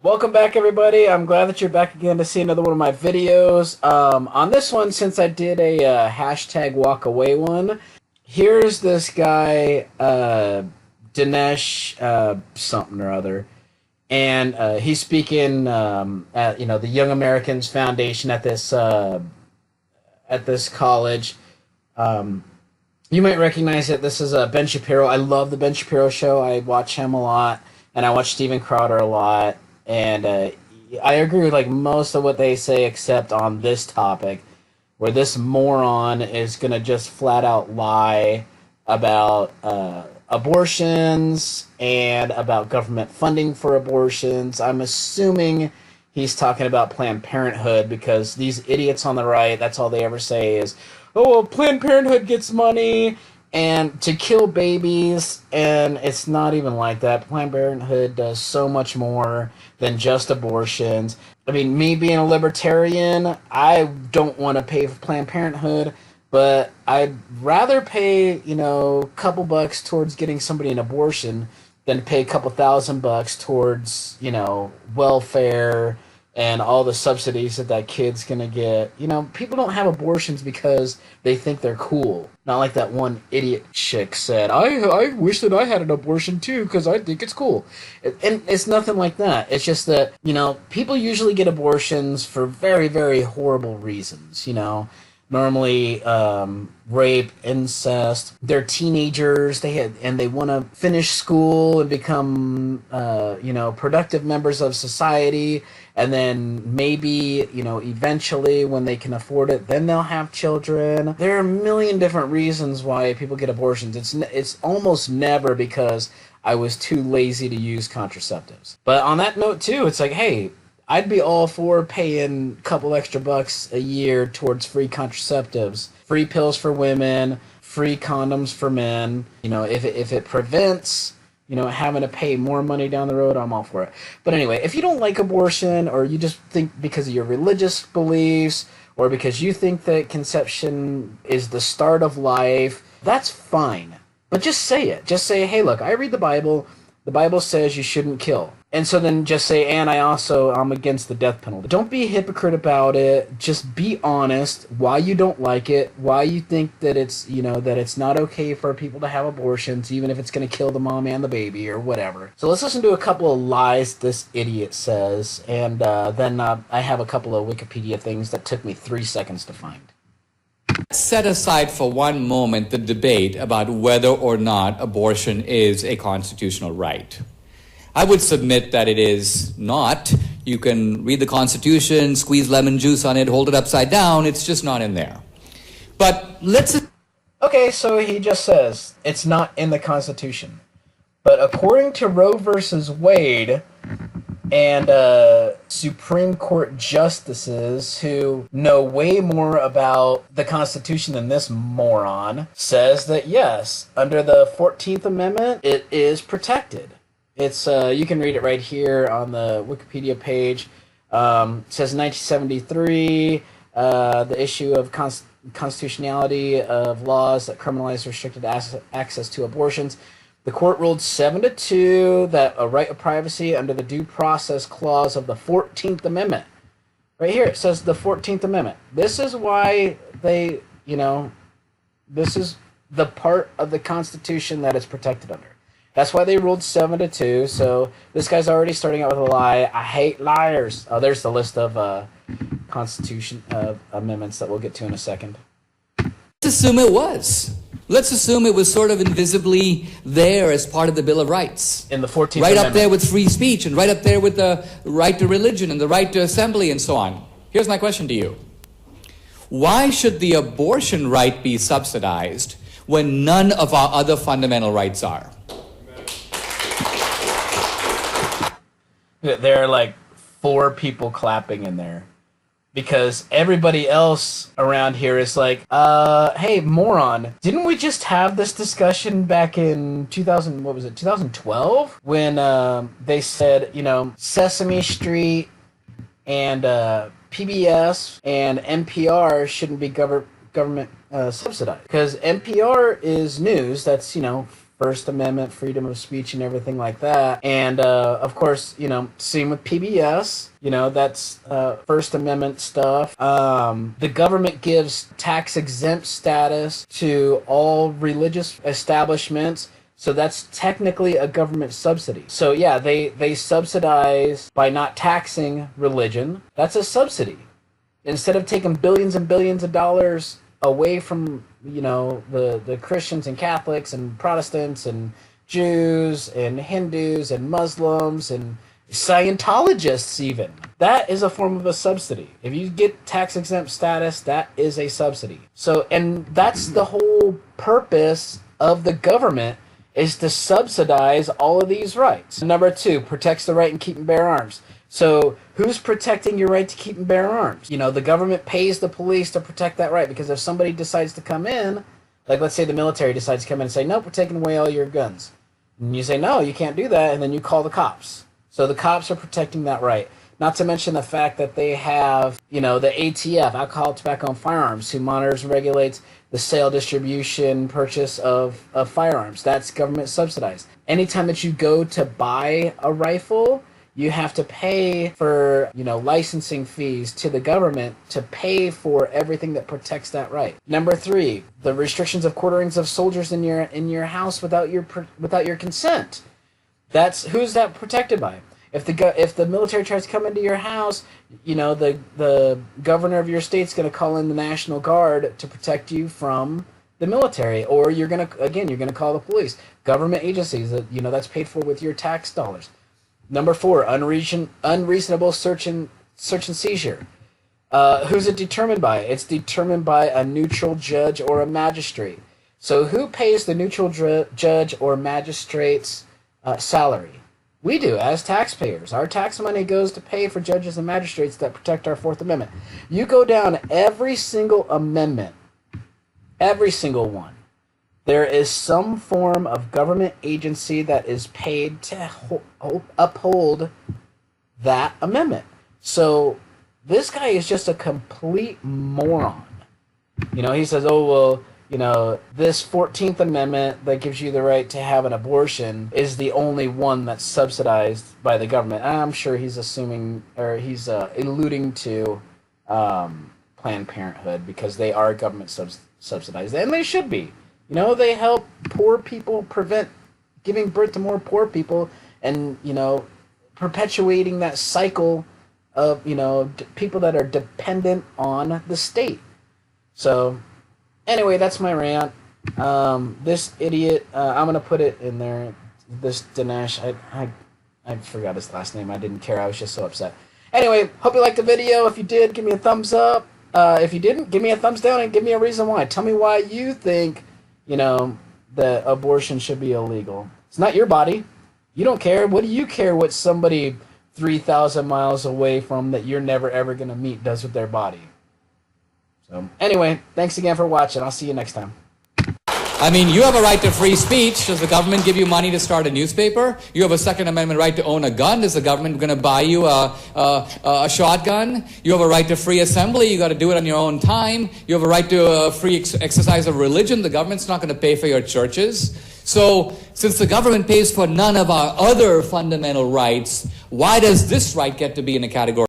Welcome back, everybody. I'm glad that you're back again to see another one of my videos. On this one, since I did a hashtag walkaway one, here's this guy, Dinesh, something or other, and he's speaking at the Young Americans Foundation at this college. Um, you might recognize it. This is Ben Shapiro. I love the Ben Shapiro show. I watch him a lot, and I watch Steven Crowder a lot. And I agree with like most of what they say, except on this topic, where this moron is gonna just flat out lie about abortions and about government funding for abortions. I'm assuming he's talking about Planned Parenthood because these idiots on the right, that's all they ever say is, "Oh, well, Planned Parenthood gets money." And to kill babies, and it's not even like that. Planned Parenthood does so much more than just abortions. I mean, me being a libertarian, I don't want to pay for Planned Parenthood, but I'd rather pay, a couple bucks towards getting somebody an abortion than pay a couple $1,000 towards, welfare and all the subsidies that kid's gonna get. People don't have abortions because they think they're cool. Not like that one idiot chick said, I wish that I had an abortion too because I think it's cool. And it's nothing like that. It's just that, people usually get abortions for very, very horrible reasons, Normally, rape, incest. They're teenagers. They want to finish school and become, productive members of society. And then maybe, eventually when they can afford it, then they'll have children. There are a million different reasons why people get abortions. It's almost never because I was too lazy to use contraceptives. But on that note too, it's like, hey, I'd be all for paying a couple extra bucks a year towards free contraceptives, free pills for women, free condoms for men. If it prevents, having to pay more money down the road, I'm all for it. But anyway, if you don't like abortion, or you just think because of your religious beliefs, or because you think that conception is the start of life, that's fine. But just say it. Just say, hey, look, I read the Bible. The Bible says you shouldn't kill. And so then just say, and I'm against the death penalty. Don't be a hypocrite about it. Just be honest why you don't like it, why you think that it's, that it's not okay for people to have abortions, even if it's going to kill the mom and the baby or whatever. So let's listen to a couple of lies this idiot says, and then I have a couple of Wikipedia things that took me 3 seconds to find. Set aside for one moment the debate about whether or not abortion is a constitutional right. I would submit that it is not. You can read the Constitution, squeeze lemon juice on it, hold it upside down. It's just not in there. But let's... Okay, so he just says it's not in the Constitution. But according to Roe versus Wade and Supreme Court justices who know way more about the Constitution than this moron, says that yes, under the 14th Amendment, it is protected. It's you can read it right here on the Wikipedia page. It says 1973, the issue of constitutionality of laws that criminalize restricted access to abortions. The court ruled 7-2 that a right of privacy under the Due Process Clause of the 14th Amendment. Right here, it says the 14th Amendment. This is why this is the part of the Constitution that it's protected under. That's why they ruled 7-2. So this guy's already starting out with a lie. I hate liars. Oh, there's the list of Constitution amendments that we'll get to in a second. Let's assume it was. Let's assume it was sort of invisibly there as part of the Bill of Rights. In the 14th Right Amendment. up there with free speech, and right up there with the right to religion and the right to assembly and so on. Here's my question to you. Why should the abortion right be subsidized when none of our other fundamental rights are? There are like 4 people clapping in there. Because everybody else around here is like, hey, moron, didn't we just have this discussion back in 2012? When they said, Sesame Street and PBS and NPR shouldn't be government subsidized. Because NPR is news that's, First Amendment, freedom of speech and everything like that. And of course, same with PBS, that's First Amendment stuff. The government gives tax exempt status to all religious establishments. So that's technically a government subsidy. So yeah, they subsidize by not taxing religion. That's a subsidy. Instead of taking billions and billions of dollars away from, the Christians and Catholics and Protestants and Jews and Hindus and Muslims and Scientologists even. That is a form of a subsidy. If you get tax exempt status, that is a subsidy. So, and that's the whole purpose of the government, is to subsidize all of these rights. Number 2, protects the right and keep and bear arms. So who's protecting your right to keep and bear arms? The government pays the police to protect that right, because if somebody decides to come in, like let's say the military decides to come in and say, nope, we're taking away all your guns. And you say, no, you can't do that, and then you call the cops. So the cops are protecting that right. Not to mention the fact that they have, the ATF, Alcohol, Tobacco, and Firearms, who monitors and regulates the sale, distribution, purchase of firearms. That's government subsidized. Anytime that you go to buy a rifle, you have to pay for, licensing fees to the government to pay for everything that protects that right. Number 3, the restrictions of quarterings of soldiers in your house without your consent. Who's that protected by? If the military tries to come into your house, the governor of your state's going to call in the National Guard to protect you from the military, or you're going to call the police. Government agencies that's paid for with your tax dollars. Number 4, unreasonable search and seizure. Who's it determined by? It's determined by a neutral judge or a magistrate. So who pays the neutral judge or magistrate's salary? We do, as taxpayers. Our tax money goes to pay for judges and magistrates that protect our Fourth Amendment. You go down every single amendment, every single one, there is some form of government agency that is paid to uphold that amendment. So this guy is just a complete moron. He says, oh, well, this 14th Amendment that gives you the right to have an abortion is the only one that's subsidized by the government. I'm sure he's assuming, or he's alluding to Planned Parenthood, because they are government subsidized, and they should be. They help poor people prevent giving birth to more poor people, and, perpetuating that cycle of, people that are dependent on the state. So anyway, that's my rant. This idiot, I'm going to put it in there. This Dinesh, I forgot his last name. I didn't care. I was just so upset. Anyway, hope you liked the video. If you did, give me a thumbs up. If you didn't, give me a thumbs down and give me a reason why. Tell me why you think, that abortion should be illegal. It's not your body. You don't care. What do you care what somebody 3,000 miles away from that you're never ever going to meet does with their body? So anyway, thanks again for watching. I'll see you next time. I mean, you have a right to free speech. Does the government give you money to start a newspaper? You have a Second Amendment right to own a gun. Is the government going to buy you a shotgun? You have a right to free assembly. You got to do it on your own time. You have a right to free exercise of religion. The government's not going to pay for your churches. So, since the government pays for none of our other fundamental rights, why does this right get to be in a category?